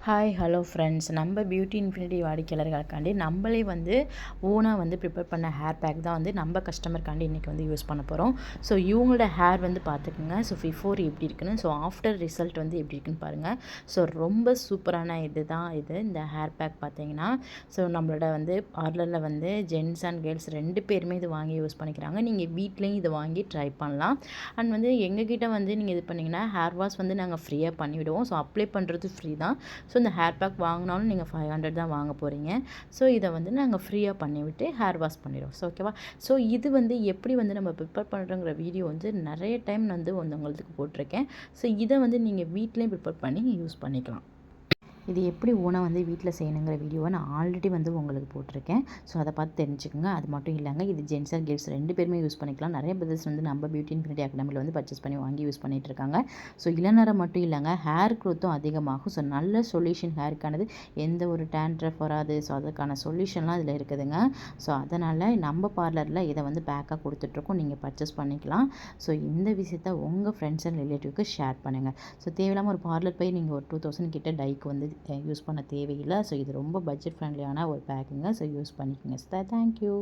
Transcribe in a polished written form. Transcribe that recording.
Hi hello friends, நம்ம beauty infinity வாடிக்கையாளர்களுக்காண்டி நம்மளே ஓனாக ப்ரிப்பேர் பண்ண ஹேர் பேக் தான் நம்ம கஸ்டமருக்காண்டி இன்றைக்கி யூஸ் பண்ண போகிறோம். ஸோ இவங்களோட ஹேர் பார்த்துக்குங்க. ஸோ பிஃபோர் எப்படி இருக்குன்னு, ஸோ ஆஃப்டர் ரிசல்ட் எப்படி இருக்குன்னு பாருங்கள். ஸோ ரொம்ப சூப்பரான இந்த ஹேர் பேக் பார்த்தீங்கன்னா, ஸோ நம்மளோட பார்லரில் ஜென்ஸ் அண்ட் கேர்ள்ஸ் 2 பேருமே இது வாங்கி யூஸ் பண்ணிக்கிறாங்க. நீங்கள் வீட்லேயும் இதை வாங்கி ட்ரை பண்ணலாம். அண்ட் எங்ககிட்ட நீங்கள் இது பண்ணிங்கன்னா ஹேர் வாஷ் நாங்கள் ஃப்ரீயாக பண்ணிவிடுவோம். ஸோ அப்ளை பண்ணுறது ஃப்ரீ தான். ஸோ இந்த ஹேர் பேக் வாங்கினாலும் நீங்கள் 500 தான் வாங்க போகிறீங்க. ஸோ இதை நாங்கள் ஃப்ரீயாக பண்ணிவிட்டு ஹேர் வாஷ் பண்ணிடுவோம். ஸோ ஓகேவா. ஸோ இது எப்படி நம்ம ப்ரிப்பேர் பண்ணுறோங்கிற வீடியோ நிறைய டைம் உங்களுக்கு போட்டிருக்கேன். ஸோ இதை நீங்கள் வீட்லேயும் ப்ரிப்பேர் பண்ணி யூஸ் பண்ணிக்கலாம். இது எப்படி ஓனாக வீட்டில் செய்யணுங்கிற வீடியோவை நான் ஆல்ரெடி உங்களுக்கு போட்டிருக்கேன். ஸோ அதை பார்த்து தெரிஞ்சுக்கோங்க. அது மட்டும் இல்லைங்க, இது ஜென்ஸ் அண்ட் கேர்ள்ஸ் 2 பேருமே யூஸ் பண்ணிக்கலாம். நிறைய பிரதர்ஸ் நம்ம பியூட்டி இன்ஃபினிட்டி அகாடமியில் பர்ச்சேஸ் பண்ணி வாங்கி யூஸ் பண்ணிகிட்டு இருக்காங்க. ஸோ இளநரம் மட்டும் இல்லைங்க, ஹேர் க்ரோத்தும் அதிகமாகும். ஸோ நல்ல சொல்யூஷன் ஹேருக்கானது, எந்த ஒரு டேண்ட்ரஃப் வராது. ஸோ அதுக்கான சொல்யூஷன்லாம் இதில் இருக்குதுங்க. ஸோ அதனால் நம்ம பார்லரில் இதை பேக்காக கொடுத்துட்ருக்கோம். நீங்கள் பர்ச்சேஸ் பண்ணிக்கலாம். ஸோ இந்த விஷயத்தை உங்கள் ஃப்ரெண்ட்ஸ் அண்ட் ரிலேட்டிவ்க்கு ஷேர் பண்ணுங்கள். ஸோ தேவையில்லாமல் ஒரு பார்லர் போய் நீங்கள் ஒரு 2000 கிட்ட டைக்கு யூஸ் பண்ண தேவையில்லை. ஸோ இது ரொம்ப பட்ஜெட் ஃப்ரெண்ட்லியான ஒரு பேக்குங்க. ஸோ யூஸ் பண்ணிக்கோங்க. தேங்க்யூ.